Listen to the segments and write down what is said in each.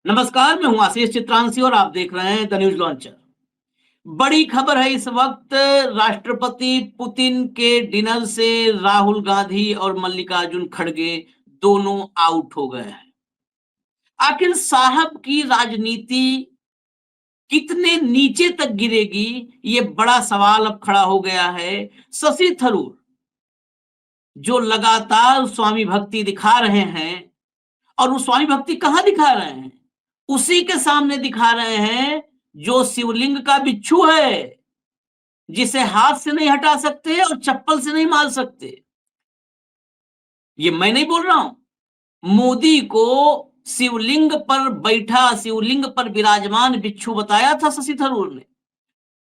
नमस्कार, मैं हूं आशीष चित्रांशी और आप देख रहे हैं द न्यूज लॉन्चर। बड़ी खबर है इस वक्त। राष्ट्रपति पुतिन के डिनर से राहुल गांधी और मल्लिकार्जुन खड़गे दोनों आउट हो गए हैं। आखिर साहब की राजनीति कितने नीचे तक गिरेगी, ये बड़ा सवाल अब खड़ा हो गया है। शशि थरूर जो लगातार स्वामी भक्ति दिखा रहे हैं, और वो स्वामी भक्ति कहां दिखा रहे हैं? उसी के सामने दिखा रहे हैं जो शिवलिंग का बिच्छू है, जिसे हाथ से नहीं हटा सकते और चप्पल से नहीं मार सकते। ये मैं नहीं बोल रहा हूं। मोदी को शिवलिंग पर बैठा, शिवलिंग पर विराजमान बिच्छू बताया था शशि थरूर ने।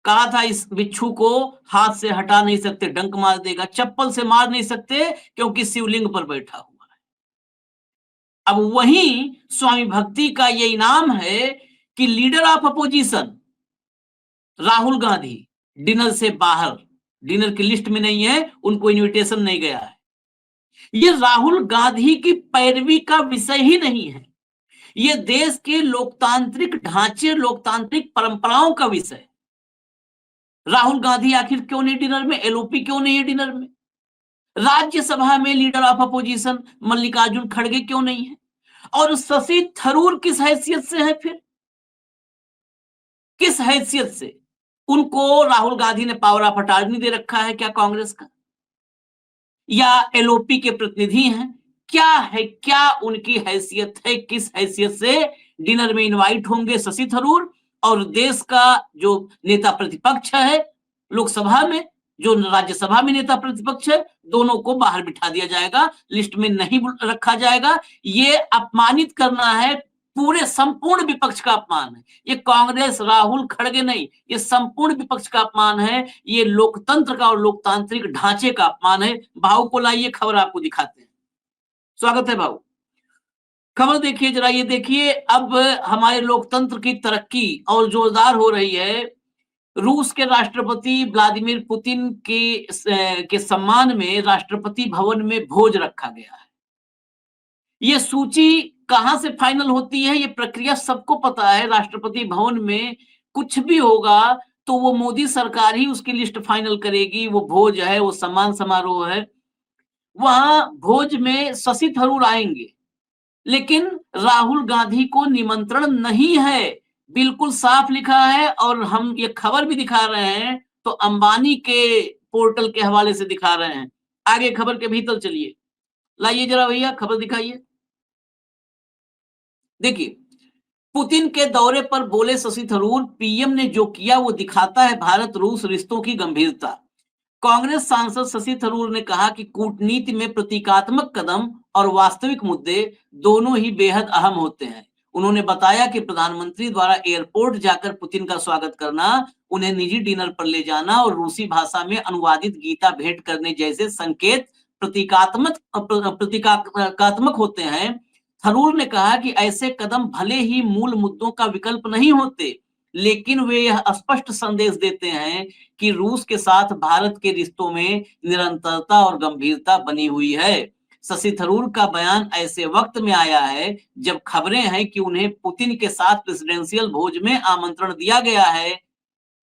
कहा था इस बिच्छू को हाथ से हटा नहीं सकते, डंक मार देगा, चप्पल से मार नहीं सकते क्योंकि शिवलिंग पर बैठा हुआ है। अब वही स्वामी भक्ति का ये इनाम है कि leader of opposition Rahul Gandhi dinner से बाहर, डिनर की लिस्ट में नहीं है, उनको इनविटेशन नहीं गया है। ये राहुल गांधी की पैरवी का विषय ही नहीं है, ये देश के लोकतांत्रिक ढांचे, लोकतांत्रिक परंपराओं का विषय है। राहुल गांधी आखिर क्यों नहीं डिनर में? एलओपी क्यों नहीं है डिनर में? राज्यसभा में लीडर ऑफ अपोजिशन मल्लिकार्जुन खड़गे क्यों नहीं है? और शशि थरूर किस हैसियत से है फिर? किस हैसियत से? उनको राहुल गांधी ने पावर ऑफ अटॉर्नी दे रखा है क्या कांग्रेस का? या एलओपी के प्रतिनिधि हैं? क्या है, क्या उनकी हैसियत है? किस हैसियत से डिनर में इनवाइट होंगे शशि थरूर? और देश का जो नेता प्रतिपक्ष है लोकसभा में, जो राज्यसभा में नेता प्रतिपक्ष है, दोनों को बाहर बिठा दिया जाएगा, लिस्ट में नहीं रखा जाएगा। ये अपमानित करना है, पूरे संपूर्ण विपक्ष का अपमान है। ये कांग्रेस राहुल खड़गे नहीं, ये संपूर्ण विपक्ष का अपमान है, ये लोकतंत्र का और लोकतांत्रिक ढांचे का अपमान है। भाव को लाइए, खबर आपको दिखाते हैं। स्वागत है भाव। खबर देखिए जरा, ये देखिए, अब हमारे लोकतंत्र की तरक्की और जोरदार हो रही है। रूस के राष्ट्रपति व्लादिमीर पुतिन के सम्मान में राष्ट्रपति भवन में भोज रखा गया है। ये सूची कहां से फाइनल होती है, ये प्रक्रिया सबको पता है। राष्ट्रपति भवन में कुछ भी होगा तो वो मोदी सरकार ही उसकी लिस्ट फाइनल करेगी। वो भोज है, वो सम्मान समारोह है। वहां भोज में शशि थरूर आएंगे, लेकिन राहुल गांधी को निमंत्रण नहीं है। बिल्कुल साफ लिखा है, और हम ये खबर भी दिखा रहे हैं तो अंबानी के पोर्टल के हवाले से दिखा रहे हैं। आगे खबर के भीतर चलिए, लाइए जरा भैया, खबर दिखाइए। देखिए, पुतिन के दौरे पर बोले शशि थरूर, पीएम ने जो किया वो दिखाता है भारत रूस रिश्तों की गंभीरता। कांग्रेस सांसद शशि थरूर ने कहा कि कूटनीति में प्रतीकात्मक कदम और वास्तविक मुद्दे दोनों ही बेहद अहम होते हैं। उन्होंने बताया कि प्रधानमंत्री द्वारा एयरपोर्ट जाकर पुतिन का स्वागत करना, उन्हें निजी डिनर पर ले जाना और रूसी भाषा में अनुवादित गीता भेंट करने जैसे संकेत प्रतीकात्मक होते हैं। थरूर ने कहा कि ऐसे कदम भले ही मूल मुद्दों का विकल्प नहीं होते, लेकिन वे यह स्पष्ट संदेश देते हैं कि रूस के साथ भारत के रिश्तों में निरंतरता और गंभीरता बनी हुई है। शशि थरूर का बयान ऐसे वक्त में आया है जब खबरें हैं कि उन्हें पुतिन के साथ प्रेसिडेंशियल भोज में आमंत्रण दिया गया है,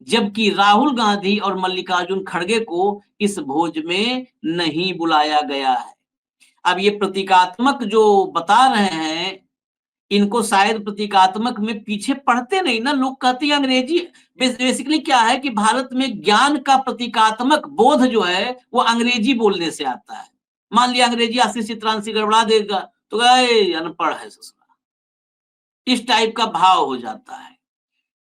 जबकि राहुल गांधी और मल्लिकार्जुन खड़गे को इस भोज में नहीं बुलाया गया है। अब ये प्रतीकात्मक जो बता रहे हैं, इनको शायद प्रतीकात्मक में पीछे पढ़ते नहीं ना लोग, कहते हैं अंग्रेजी। बेसिकली क्या है कि भारत में ज्ञान का प्रतीकात्मक बोध जो है वो अंग्रेजी बोलने से आता है। मान लिया अंग्रेजी आशीष चित्रांशी गड़बड़ा देगा तो अनपढ़ है ससुरा, इस टाइप का भाव हो जाता है।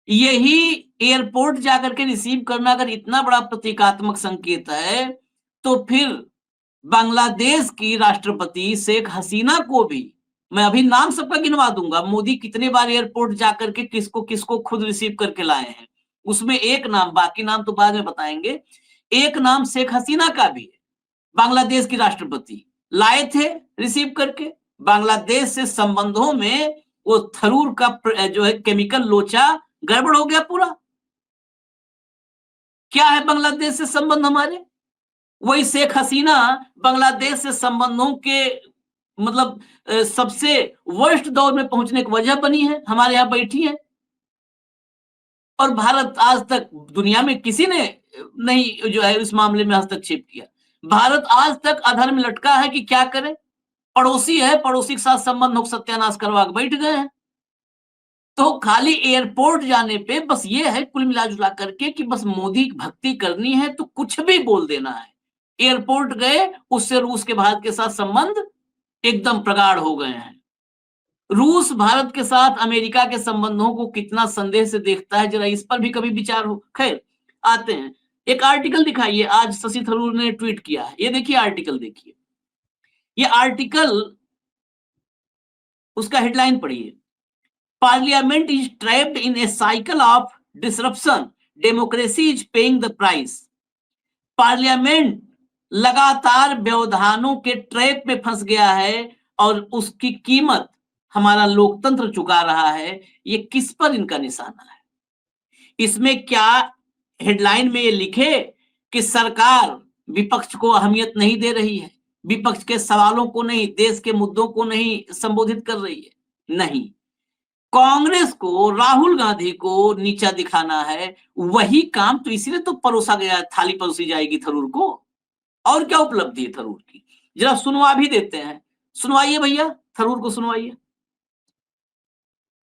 यही एयरपोर्ट जाकर के रिसीव करना अगर इतना बड़ा प्रतीकात्मक संकेत है, तो फिर बांग्लादेश की राष्ट्रपति शेख हसीना को भी, मैं अभी नाम सबका गिनवा दूंगा, मोदी कितने बार एयरपोर्ट जाकर के किसको किसको खुद रिसीव करके लाए हैं, उसमें एक नाम, बाकी नाम तो बाद में बताएंगे, एक नाम शेख हसीना का भी है। बांग्लादेश की राष्ट्रपति लाए थे रिसीव करके। बांग्लादेश से संबंधों में वो थरूर का जो है केमिकल लोचा गड़बड़ हो गया पूरा। क्या है बांग्लादेश से संबंध हमारे? वही शेख हसीना बांग्लादेश से संबंधों के मतलब सबसे वर्स्ट दौर में पहुंचने की वजह बनी है, हमारे यहाँ बैठी है। और भारत आज तक दुनिया में किसी ने नहीं जो है इस मामले में हस्तक्षेप किया। भारत आज तक अधर में लटका है कि क्या करे, पड़ोसी है, पड़ोसी के साथ संबंध हो सत्यानाश करवा के बैठ गए हैं। तो खाली एयरपोर्ट जाने पे बस ये है कुल मिला जुला करके कि बस मोदी की भक्ति करनी है तो कुछ भी बोल देना है। एयरपोर्ट गए, उससे रूस के भारत के साथ संबंध एकदम प्रगाढ़ हो गए हैं। रूस भारत के साथ अमेरिका के संबंधों को कितना संदेह से देखता है, जरा इस पर भी कभी विचार हो। खैर, आते हैं। एक आर्टिकल दिखाइए, आज शशि थरूर ने ट्वीट किया है। ये देखिए आर्टिकल, देखिए ये आर्टिकल, उसका हेडलाइन पढ़िए। Parliament is trapped in A cycle of disruption, democracy is paying the price. Parliament लगातार व्यवधानों के ट्रैप में फंस गया है और उसकी कीमत हमारा लोकतंत्र चुका रहा है। ये किस पर इनका निशाना है? इसमें क्या हेडलाइन में ये लिखे कि सरकार विपक्ष को अहमियत नहीं दे रही है, विपक्ष के सवालों को नहीं, देश के मुद्दों को नहीं संबोधित कर रही है? नहीं, कांग्रेस को, राहुल गांधी को नीचा दिखाना है। वही काम तो इसीलिए तो परोसा गया, थाली परोसी जाएगी थरूर को। और क्या उपलब्धि है थरूर की? जरा सुनवा भी देते हैं। सुनवाइए भैया, थरूर को सुनवाइए।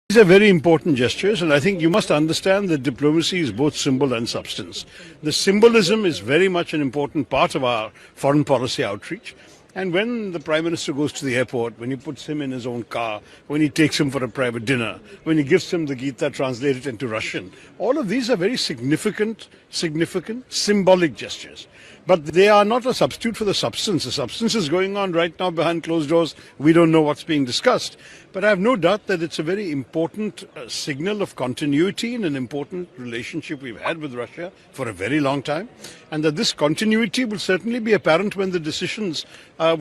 These are very important gestures, and I think you must understand that diplomacy is both symbol and substance. The symbolism is very much an important part of our foreign policy outreach. And when the Prime Minister goes to the airport, when he puts him in his own car, when he takes him for a private dinner, when he gives him the Gita translated into Russian, all of these are very significant, symbolic gestures. But they are not a substitute for the substance. The substance is going on right now behind closed doors. We don't know what's being discussed. But I have no doubt that it's a very important signal of continuity in an important relationship we've had with Russia for a very long time. And that this continuity will certainly be apparent when the decisions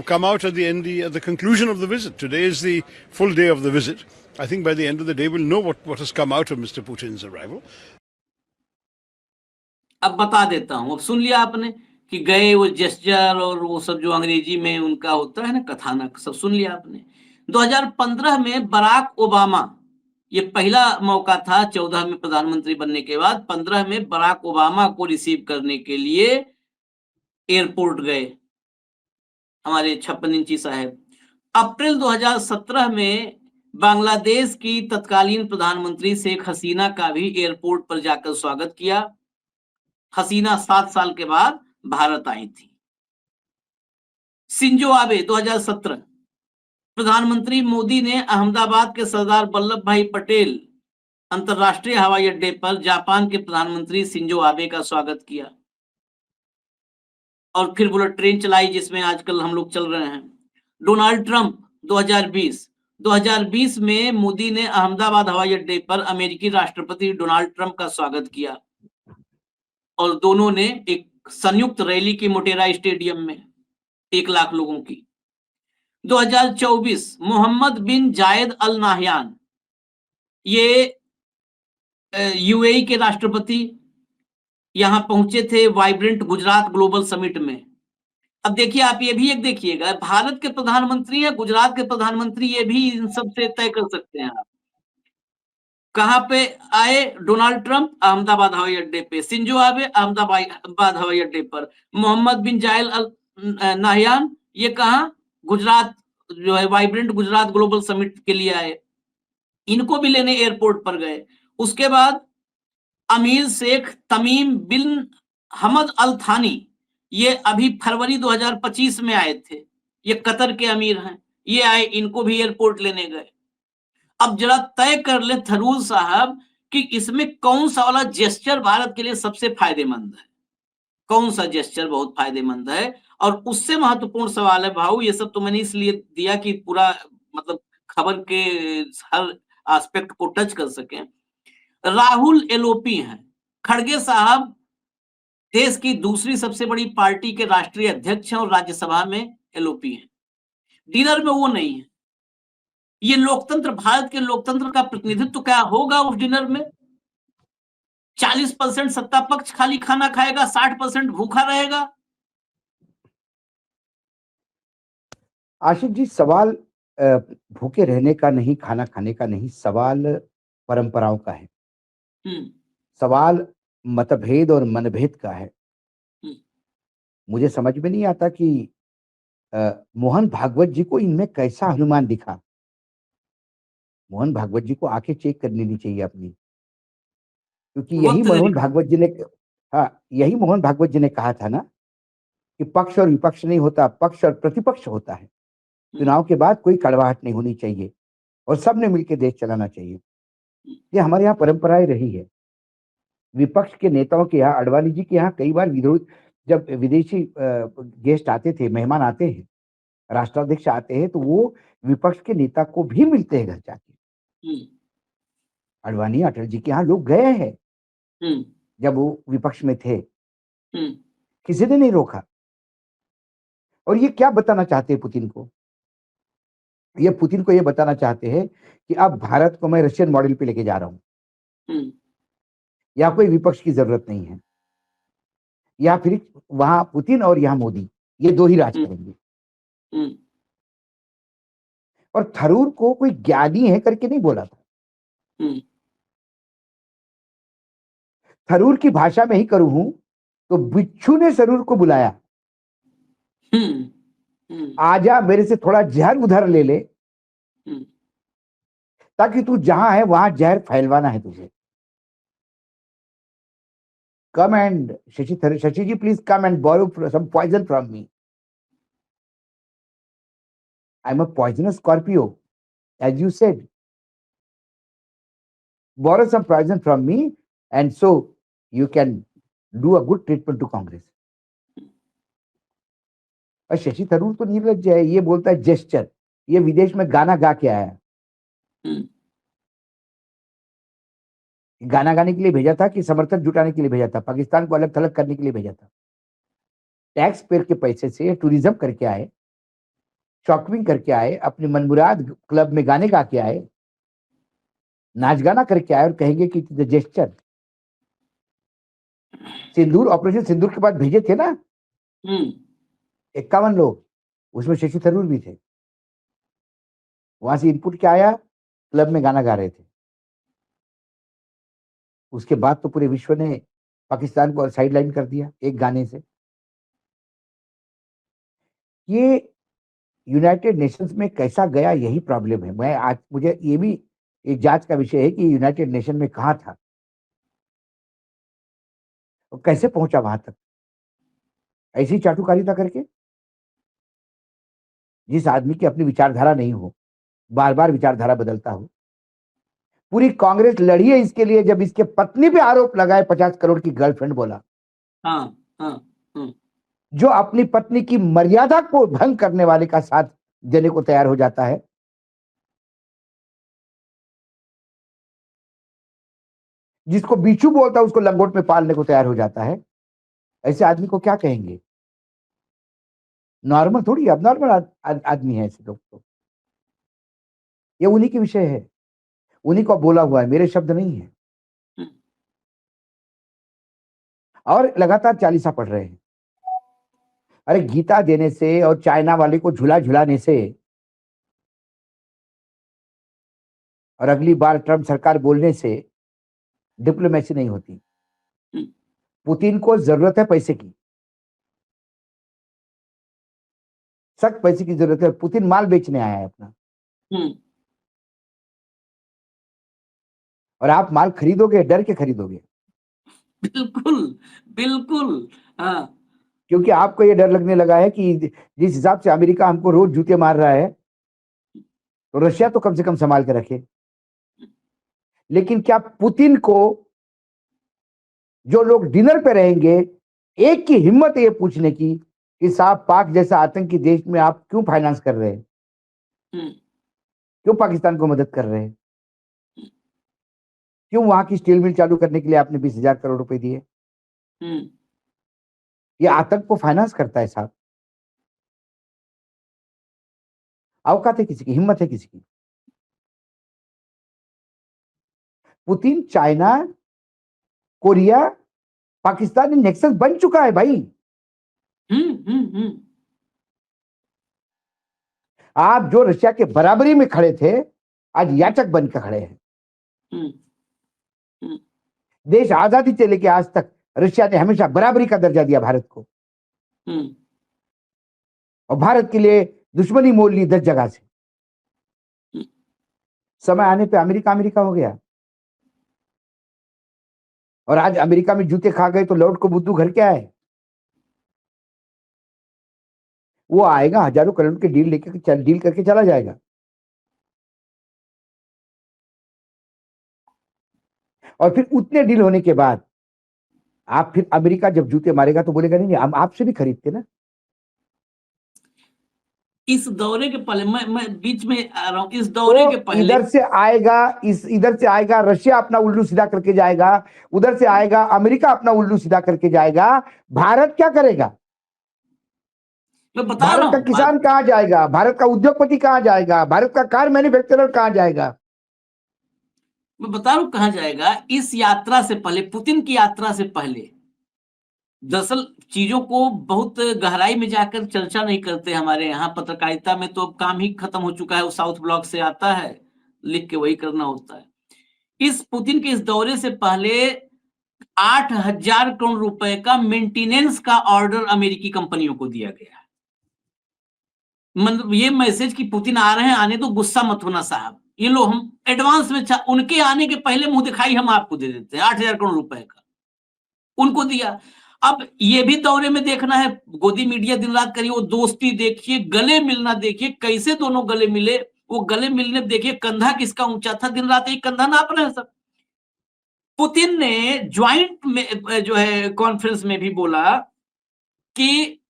come out at the conclusion of the visit. Today is the full day of the visit. I think by the end of the day, we'll know what has come out of Mr. Putin's arrival. अब बता देता हूं, अब सुन लिया आपने कि गए वो जेस्चर और वो सब जो अंग्रेजी में उनका होता है ना कथानक, सब सुन लिया आपने। 2015 में बराक ओबामा, ये पहला मौका था 14 में प्रधानमंत्री बनने के बाद, 15 में बराक ओबामा को रिसीव करने के लिए एयरपोर्ट गए हमारे 56 इंची साहब। अप्रैल 2017 में बांग्लादेश की तत्कालीन प्रधानमंत्री शेख हसीना का भी एयरपोर्ट पर जाकर स्वागत किया। हसीना 7 साल के बाद भारत आई थी। शिंजो आबे 2017, प्रधानमंत्री मोदी ने अहमदाबाद के सरदार वल्लभ भाई पटेल अंतरराष्ट्रीय हवाई अड्डे पर जापान के प्रधानमंत्री शिंजो आबे का स्वागत किया और फिर बुलेट ट्रेन चलाई जिसमें आजकल हम लोग चल रहे हैं। डोनाल्ड ट्रंप 2020 में मोदी ने अहमदाबाद हवाई अड्डे पर अमेरिकी राष्ट्रपति डोनाल्ड ट्रंप का स्वागत किया और दोनों ने एक संयुक्त रैली की मोटेरा स्टेडियम में 1 लाख लोगों की। 2024 मोहम्मद बिन जायद अल नाहयान, ये यूएई के राष्ट्रपति यहां पहुंचे थे वाइब्रेंट गुजरात ग्लोबल समिट में। अब देखिए, आप ये भी एक देखिएगा, भारत के प्रधानमंत्री या गुजरात के प्रधानमंत्री, ये भी इन सब से तय कर सकते हैं आप। कहां पे आए? डोनाल्ड ट्रंप अहमदाबाद हवाई अड्डे पे, शिंजो आबे अहमदाबाद हवाई अड्डे पर, मोहम्मद बिन जायल अल नाहयान ये कहा? गुजरात जो है वाइब्रेंट गुजरात ग्लोबल समिट के लिए आए, इनको भी लेने एयरपोर्ट पर गए। उसके बाद अमीर शेख तमीम बिन हमद अल थानी, ये अभी फरवरी 2025 में आए थे, ये कतर के अमीर हैं, ये आए, इनको भी एयरपोर्ट लेने गए। अब जरा तय कर ले थरूर साहब कि इसमें कौन सा वाला जेस्चर भारत के लिए सबसे फायदेमंद है, कौन सा जेस्चर बहुत फायदेमंद है। और उससे महत्वपूर्ण सवाल है भाऊ, ये सब तो मैंने इसलिए दिया कि पूरा मतलब खबर के हर एस्पेक्ट को टच कर सकें। राहुल एलओपी हैं, खड़गे साहब देश की दूसरी सबसे बड़ी पार्टी के राष्ट्रीय अध्यक्ष हैं और राज्यसभा में एलओपी हैं। डिनर में वो नहीं है। ये लोकतंत्र, भारत के लोकतंत्र का प्रतिनिधित्व क्या होगा उस डिनर में? 40% सत्ता पक्ष खाली खाना खाएगा, 60% भूखा रहेगा। आशिफ जी, सवाल अ, भूखे रहने का नहीं, खाना खाने का नहीं, सवाल परंपराओं का है। हम्म। सवाल मतभेद और मनभेद का है। हम्म। मुझे समझ में नहीं आता कि मोहन भागवत जी को इनमें कैसा हनुमान दिखा। मोहन भागवत जी को आंखें चेक कर लेनी चाहिए अपनी, क्योंकि यही वक्त ने मोहन दिखा। भागवत जी ने, हाँ, यही मोहन भागवत जी ने कहा था ना कि पक्ष और विपक्ष नहीं होता, पक्ष और प्रतिपक्ष होता है। चुनाव के बाद कोई कड़वाहट नहीं होनी चाहिए और सबने मिलकर देश चलाना चाहिए। ये हमारे यहाँ परंपराएं रही है। विपक्ष के नेताओं के यहाँ, अडवाणी जी के यहाँ कई बार विरोध, जब विदेशी गेस्ट आते थे, मेहमान आते हैं, राष्ट्राध्यक्ष आते हैं, तो वो विपक्ष के नेता को भी मिलते हैं घर जाके। हम्म। अडवाणी अटल जी के यहाँ लोग गए हैं हम्म। जब वो विपक्ष में थे, हम्म। किसी ने नहीं रोका। और ये क्या बताना चाहते हैं पुतिन को? ये पुतिन को ये बताना चाहते हैं कि अब भारत को मैं रशियन मॉडल पे लेके जा रहा हूं, हम्म। या कोई विपक्ष की जरूरत नहीं है, या फिर वहां पुतिन और यहाँ मोदी, ये दो ही राज हम्म। करेंगे। हम्म। और थरूर को कोई ज्ञानी है करके नहीं बोला था। हम्म। थरूर की भाषा में ही करूं हूं तो बिच्छू ने थरूर को बुलाया, हम्म। हम्म। आजा मेरे से थोड़ा जहर उधर ले ले, हम्म। ताकि तू जहां है वहां जहर फैलवाना है तुझे। Come and Shashi ji, please come and borrow some poison from me. I am a poisonous scorpio, as you said. Borrow some poison from me, and so you can do a good treatment to Congress. और शशि थरूर तो निर्लज्ज है, ये बोलता है gesture. ये विदेश में गाना गा के आया। हम्म। गाना गाने के लिए भेजा था कि समर्थन जुटाने के लिए भेजा था? पाकिस्तान को अलग थलग करने के लिए भेजा था। टैक्स पेयर के पैसे से टूरिज्म करके आए, शॉपिंग करके आए, अपने मनमुराद क्लब में गाने गा के आए, नाच गाना करके आए, और कहेंगे कि जेस्चर। सिंदूर, ऑपरेशन सिंदूर के बाद भेजे थे ना हम्म। 51 लोग, उसमें शशि थरूर भी थे। वहां से इनपुट क्या आया? क्लब में गाना गा रहे थे। उसके बाद तो पूरे विश्व ने पाकिस्तान को साइडलाइन कर दिया एक गाने से। ये यूनाइटेड नेशंस में कैसा गया, यही प्रॉब्लम है। मैं आज, मुझे ये भी एक जांच का विषय है कि यूनाइटेड नेशन में कहा था और कैसे पहुंचा वहां तक, ऐसी चाटुकारिता करके। जिस आदमी की अपनी विचारधारा नहीं हो, बार बार विचारधारा बदलता हो। पूरी कांग्रेस लड़ी है इसके लिए, जब इसके पत्नी पे आरोप लगाए 50 करोड़ की गर्लफ्रेंड बोला। हाँ। हाँ। हाँ। जो अपनी पत्नी की मर्यादा को भंग करने वाले का साथ देने को तैयार हो जाता है, जिसको बिच्छू बोलता है उसको लंगोट में पालने को तैयार हो जाता है, ऐसे आदमी को क्या कहेंगे? नॉर्मल थोड़ी, अब नॉर्मल आदमी है ऐसे लोग तो। ये उन्हीं के विषय है, उन्हीं को बोला हुआ है, मेरे शब्द नहीं है। हम्म। और लगातार चालीसा पढ़ रहे हैं। अरे गीता देने से और चाइना वाले को झूला झुलाने से और अगली बार ट्रम्प सरकार बोलने से डिप्लोमेसी नहीं होती। हम्म। पुतिन को जरूरत है पैसे की, सख्त पैसे की जरूरत है। पुतिन माल बेचने आया है अपना, हम्म। और आप माल खरीदोगे, डर के खरीदोगे, बिल्कुल। बिल्कुल। हाँ। क्योंकि आपको ये डर लगने लगा है कि जिस हिसाब से अमेरिका हमको रोज जूते मार रहा है, तो रशिया तो कम से कम संभाल के रखे। लेकिन क्या पुतिन को, जो लोग डिनर पे रहेंगे, एक की हिम्मत है ये पूछने की कि साहब पाक जैसा आतंकी देश में आप क्यों फाइनेंस कर रहे हैं, हम्म। क्यों पाकिस्तान को मदद कर रहे हैं, क्यों वहां की स्टील मिल चालू करने के लिए आपने 20,000 करोड़ रुपए दिए? हम्म। ये आतंक को फाइनेंस करता है साहब। औकात है किसी की, हिम्मत है किसी की? पुतिन चाइना, कोरिया, पाकिस्तान में नेक्सस बन चुका है भाई। हम्म। हम्म। हम्म। आप जो रशिया के बराबरी में खड़े थे, आज याचक बनकर खड़े हैं। हम्म, हम्म, देश आजादी से लेकर आज तक रशिया ने हमेशा बराबरी का दर्जा दिया भारत को, हम्म, और भारत के लिए दुश्मनी मोल ली 10 जगह से। समय आने पे अमेरिका अमेरिका हो गया, और आज अमेरिका में जूते खा गए तो लौट को बुद्धू घर के आए। वो आएगा, हजारों करोड़ के डील लेके डील करके चला जाएगा, और फिर उतने डील होने के बाद आप फिर अमेरिका जब जूते मारेगा तो बोलेगा नहीं नहीं, हम आपसे भी खरीदते ना। इस दौरे के पहले मैं बीच में आ रहा हूं, इस दौरे तो के पहले इधर से आएगा रशिया अपना उल्लू सीधा करके जाएगा, उधर से आएगा अमेरिका अपना उल्लू सीधा करके जाएगा। भारत क्या करेगा? मैं बता रहा भारत का हूं, किसान कहां जाएगा? भारत का उद्योगपति कहां जाएगा? भारत का कार मैन्युफैक्चरर कहां जाएगा? मैं बता रहा हूं कहां जाएगा। इस यात्रा से पहले, पुतिन की यात्रा से पहले, दरअसल चीजों को बहुत गहराई में जाकर चर्चा नहीं करते हमारे यहाँ पत्रकारिता में, तो अब काम ही खत्म हो चुका है। वो साउथ ब्लॉक से आता है, लिख के वही करना होता है। इस पुतिन के इस दौरे से पहले 8,000 करोड़ रुपए का मेंटेनेंस का ऑर्डर अमेरिकी कंपनियों को दिया गया। मतलब ये मैसेज कि पुतिन आ रहे हैं, आने तो गुस्सा मत होना साहब, ये लो हम एडवांस में उनके आने के पहले मुंह दिखाई हम आपको दे देते हैं 8,000 करोड़ रुपए का, उनको दिया। अब ये भी दौरे में देखना है, गोदी मीडिया दिन रात करिए, वो दोस्ती देखिए, गले मिलना देखिए, कैसे दोनों गले मिले। वो गले मिलने देखिए, कंधा किसका ऊंचा था, दिन रात एक कंधा नाप रहे हैं सब। पुतिन ने ज्वाइंट में जो है कॉन्फ्रेंस में भी बोला कि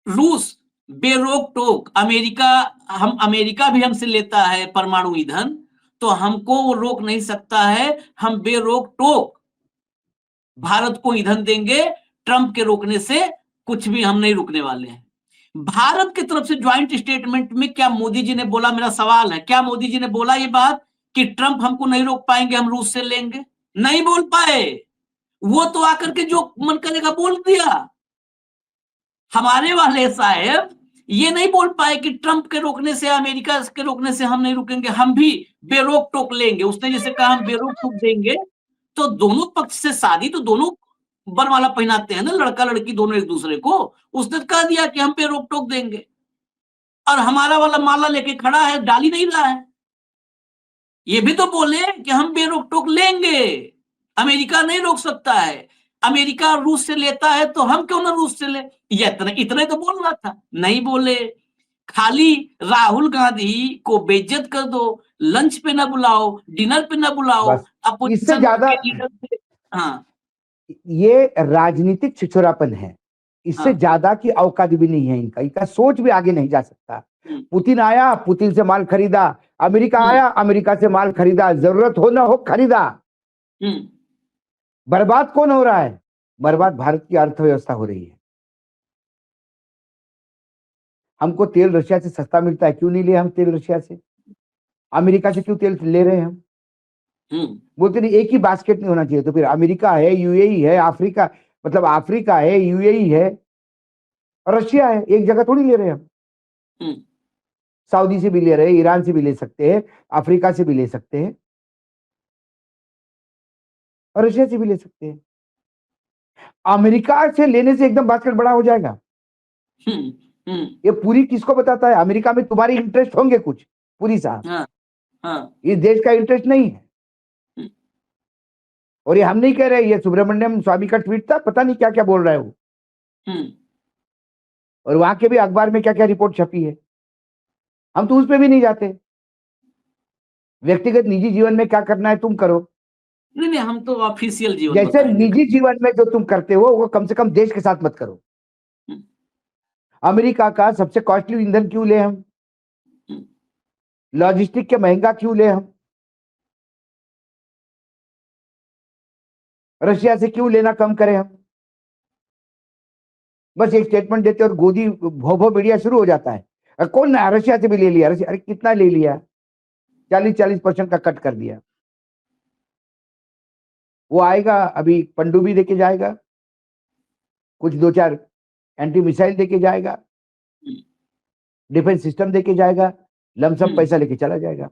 रूस बेरोक टोक अमेरिका भी हमसे लेता है परमाणु ईंधन, तो हमको वो रोक नहीं सकता है, हम बेरोक टोक भारत को ईंधन देंगे, ट्रंप के रोकने से कुछ भी हम नहीं रुकने वाले हैं। भारत की तरफ से ज्वाइंट स्टेटमेंट में क्या मोदी जी ने बोला, मेरा सवाल है, क्या मोदी जी ने बोला ये बात कि ट्रंप हमको नहीं रोक पाएंगे, हम रूस से लेंगे? नहीं बोल पाए। वो तो आकर के जो मन करेगा बोल दिया। हमारे वाले साहब ये नहीं बोल पाए कि ट्रंप के रोकने से, अमेरिका के रोकने से हम नहीं रुकेंगे, हम भी बेरोक टोक लेंगे। उसने जैसे कहा हम बेरोक टोक देंगे, तो दोनों पक्ष से शादी तो दोनों बरमाला पहनाते हैं ना, लड़का लड़की दोनों एक दूसरे को। उसने कह दिया कि हम बेरोक टोक देंगे, और हमारा वाला माला लेके खड़ा है, डाल ही नहीं रहा है। ये भी तो बोले कि हम बेरोक टोक लेंगे, अमेरिका नहीं रोक सकता है। अमेरिका रूस से लेता है तो हम क्यों ना रूस से ले, ये इतना तो बोल रहा था, नहीं बोले। खाली राहुल गांधी को बेइज्जत कर दो, लंच पे ना बुलाओ, डिनर पे ना बुलाओ, बस इससे अपोजिशन ज्यादा के लीडर से। हाँ, ये राजनीतिक छिछोरापन है, इससे हाँ, ज्यादा की औकात भी नहीं है इनका सोच भी आगे नहीं जा सकता। पुतिन आया, पुतिन से माल खरीदा, अमेरिका आया, अमेरिका से माल खरीदा, जरूरत हो ना हो खरीदा। बर्बाद कौन हो रहा है? बर्बाद भारत की अर्थव्यवस्था हो रही है। हमको तेल रशिया से सस्ता मिलता है, क्यों नहीं ले हम तेल रशिया से? अमेरिका से क्यों तेल ले रहे हैं हम? बोलते नहीं एक ही बास्केट नहीं होना चाहिए, तो फिर अमेरिका है, यूएई है, अफ्रीका, मतलब अफ्रीका है, यूएई है और रशिया है, एक जगह थोड़ी ले रहे हैं हम। सऊदी से भी ले रहे हैं, ईरान से भी ले सकते हैं, अफ्रीका से भी ले सकते हैं और रशिया से भी ले सकते हैं। अमेरिका से लेने से एकदम बास्केट बड़ा हो जाएगा। ये पूरी किसको बताता है? अमेरिका में तुम्हारी इंटरेस्ट होंगे कुछ, पूरी साहब, इस देश का इंटरेस्ट नहीं है। और ये हम नहीं कह रहे, ये सुब्रमण्यम स्वामी का ट्वीट था, पता नहीं क्या क्या बोल रहा है वो। और वहां के भी अखबार में क्या क्या रिपोर्ट छपी है, हम तो उस पर भी नहीं जाते। व्यक्तिगत निजी जीवन में क्या करना है तुम करो, नहीं, हम तो ऑफिशियल जीवन जैसे बताएंगे। निजी जीवन में जो तुम करते हो वो कम से कम देश के साथ मत करो। अमेरिका का सबसे कॉस्टली ईंधन क्यों ले हम? लॉजिस्टिक के महंगा क्यों ले हम? रशिया से क्यों लेना कम करें हम? बस एक स्टेटमेंट देते और गोदी भो मीडिया शुरू हो जाता है। कौन ना रशिया से भी ले लिया, रशिया, अरे कितना ले लिया? 40% का कट कर दिया। वो आएगा, अभी पनडुब्बी देके जाएगा, कुछ 2-4 एंटी मिसाइल देके जाएगा, डिफेंस सिस्टम देके जाएगा, लमसम पैसा लेके चला जाएगा।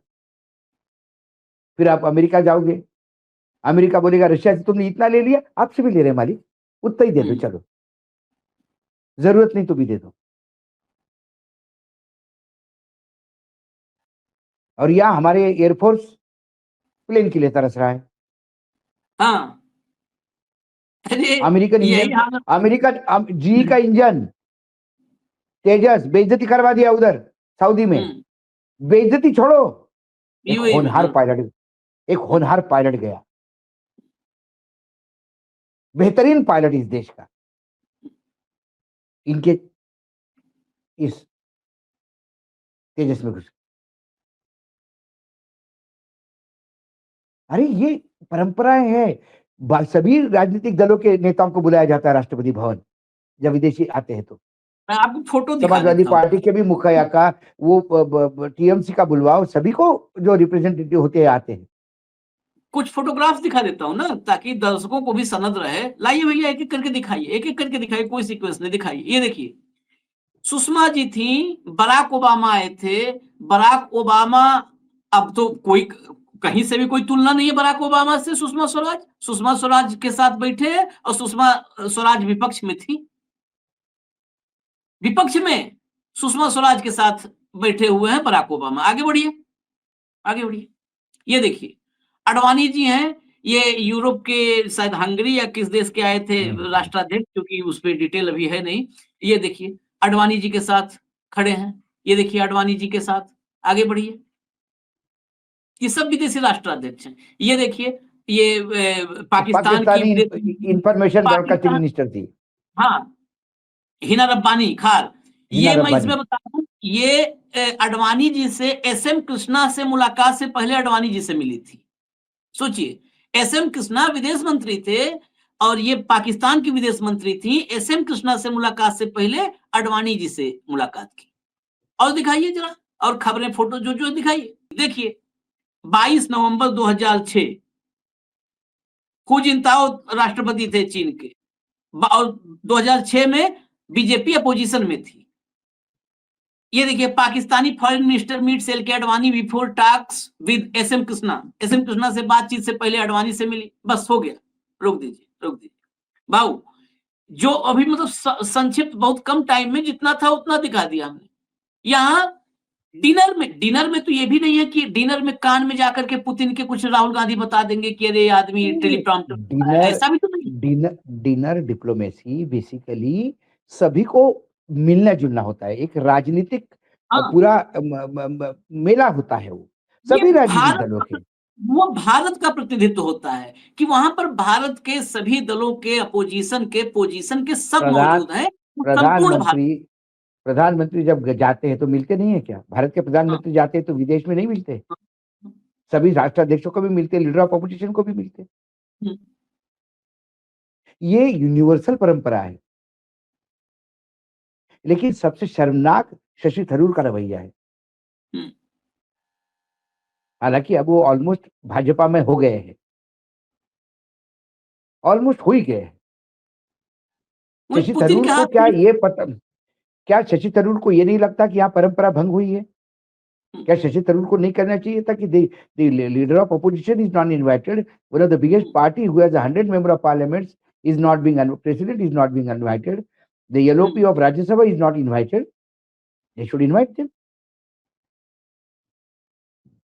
फिर आप अमेरिका जाओगे, अमेरिका बोलेगा रशिया से तुमने इतना ले लिया, आपसे भी ले रहे मालिक, उतना ही दे दो, चलो जरूरत नहीं तो भी दे दो। और यहाँ हमारे एयरफोर्स प्लेन के लिए तरस रहा है। हाँ, अरे अमेरिकन यही इंजन, हालत। अमेरिकन जी का इंजन तेजस बेइज्जती करवा दिया उधर सऊदी में। बेइज्जती छोड़ो, एक UAE में, होनहार हाँ। पायलट, एक होनहार पायलट गया, बेहतरीन पायलट इस देश का, इनके इस तेजस में घुस। अरे ये परंपराएं हैं। सभी राजनीतिक दलों के नेताओं को बुलाया जाता है राष्ट्रपति भवन जब विदेशी आते हैं तो। मैं आपको फोटो दिखा समाजवादी देता हूँ। पार्टी के भी मुखिया का, वो टीएमसी का बुलवाओ, सभी को जो रिप्रेजेंटेटिव होते हैं आते हैं। कुछ फोटोग्राफ्स दिखा देता हूँ ना, ताकि दर्शकों को भी सनद रहे। लाइए भैया, एक एक करके दिखाइए, एक एक करके दिखाइए, कोई सीक्वेंस नहीं, दिखाइए। ये देखिए, सुषमा जी थी, बराक ओबामा आए थे। बराक ओबामा, अब तो कोई कहीं से भी कोई तुलना नहीं है बराक ओबामा से। सुषमा स्वराज के साथ बैठे, और सुषमा स्वराज विपक्ष में थी, विपक्ष में सुषमा स्वराज के साथ बैठे हुए हैं बराक ओबामा। आगे बढ़िए, आगे बढ़िए। ये देखिए, अडवाणी जी हैं, ये यूरोप के शायद हंगरी या किस देश के आए थे राष्ट्राध्यक्ष, क्योंकि उस पर डिटेल अभी है नहीं। ये देखिए, अडवाणी जी के साथ खड़े हैं। ये देखिए, अडवाणी जी के साथ। आगे बढ़िए, ये सब विदेशी राष्ट्राध्यक्ष हैं। ये देखिए, ये पाकिस्तान पाकिस्तानी की इंफॉर्मेशन ब्रॉडकास्टिंग पाकिस्तान, मिनिस्टर थी। हाँ, हिना रब्बानी खार। हिना ये मैं रब्बानी। इसमें बता दूं, ये अडवाणी जी से, एसएम कृष्णा से मुलाकात से पहले अडवाणी जी से मिली थी। सोचिए, एसएम कृष्णा विदेश मंत्री थे और ये पाकिस्तान की विदेश मंत्री थी। एसएम कृष्णा से मुलाकात से पहले अडवाणी जी से मुलाकात की। और दिखाइए जरा, और खबरें, फोटो जो जो दिखाइए। देखिए, 22 नवंबर 2006, हु जिनताओ राष्ट्रपति थे चीन के, और 2006 में बीजेपी अपोजिशन में थी। ये देखिए, पाकिस्तानी फॉरेन मिनिस्टर मीट सेल K Advani before talks with S M Krishna. S M Krishna से बातचीत से पहले अडवाणी से मिली। बस हो गया, रोक दीजिए, रोक दीजिए बाबू। जो अभी मतलब संक्षिप्त, बहुत कम टाइम में जितना था उतना दिखा दिया हमने। यहाँ डिनर में तो ये भी नहीं है कि डिनर में कान में जाकर के पुतिन के कुछ राहुल गांधी बता देंगे कि अरे आदमी टेलीप्रॉम्प्टर, ऐसा भी तो नहीं। डिनर डिप्लोमेसी बेसिकली सभी को मिलना जुलना होता है, एक राजनीतिक हाँ, पूरा मेला होता है, वो सभी राजनीतिक दलों के। वो भारत का प्रतिनिधित्व होता है कि वहां पर भारत के सभी दलों के, अपोजिशन के, पोजीशन के सब मौजूद हैं। संपूर्ण भारत। प्रधानमंत्री जब जाते हैं तो मिलते नहीं है क्या? भारत के प्रधानमंत्री जाते हैं तो विदेश में नहीं मिलते? सभी राष्ट्राध्यक्षों को भी मिलते, लीडर ऑफ अपोजिशन को भी मिलते। ये यूनिवर्सल परंपरा है। लेकिन सबसे शर्मनाक शशि थरूर का रवैया है। हालांकि अब वो ऑलमोस्ट भाजपा में हो गए हैं, ऑलमोस्ट हो ही गए हैं। शशि थरूर को क्या ये पता, क्या शशि थरूर को ये नहीं लगता कि यहाँ परंपरा भंग हुई है? क्या शशि थरूर को नहीं करना चाहिए था कि the leader of opposition is not invited, one of the biggest party who has 100 member of parliament is not being, president is not being invited, the LOP of Rajya Sabha is not invited, they should invite them.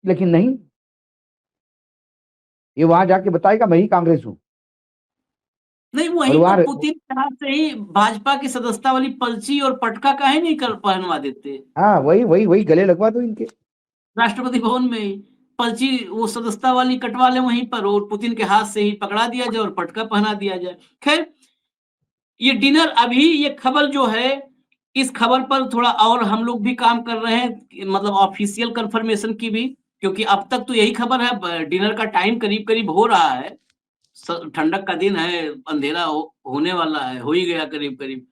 लेकिन नहीं, ये वहां जाके बताएगा मैं ही कांग्रेस हूं। नहीं, वहीं पर पुतिन के हाथ से ही भाजपा की सदस्यता वाली पर्ची और पटका काहे नहीं कर पहनवा देते? हाँ, वही गले लगवा दो इनके। राष्ट्रपति भवन में ही पर्ची वो सदस्यता वाली कटवा ले वहीं पर, और पुतिन के हाथ से ही पकड़ा दिया जाए और पटका पहना दिया जाए। खैर, ये डिनर, अभी ये खबर जो है, इस खबर पर थोड़ा और हम लोग भी काम कर रहे हैं, मतलब ऑफिशियल कंफर्मेशन की भी, क्योंकि अब तक तो यही खबर है। डिनर का टाइम करीब करीब हो रहा है, ठंडक का दिन है, अंधेरा होने वाला है, हो ही गया करीब करीब।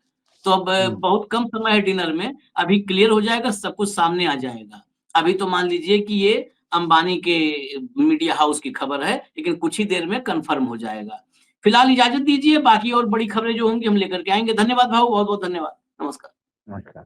तो अब बहुत कम समय है डिनर में, अभी क्लियर हो जाएगा, सब कुछ सामने आ जाएगा। अभी तो मान लीजिए कि ये अंबानी के मीडिया हाउस की खबर है, लेकिन कुछ ही देर में कंफर्म हो जाएगा। फिलहाल इजाजत दीजिए, बाकी और बड़ी खबरें जो होंगी हम लेकर के आएंगे। धन्यवाद भाऊ, बहुत बहुत धन्यवाद। नमस्कार।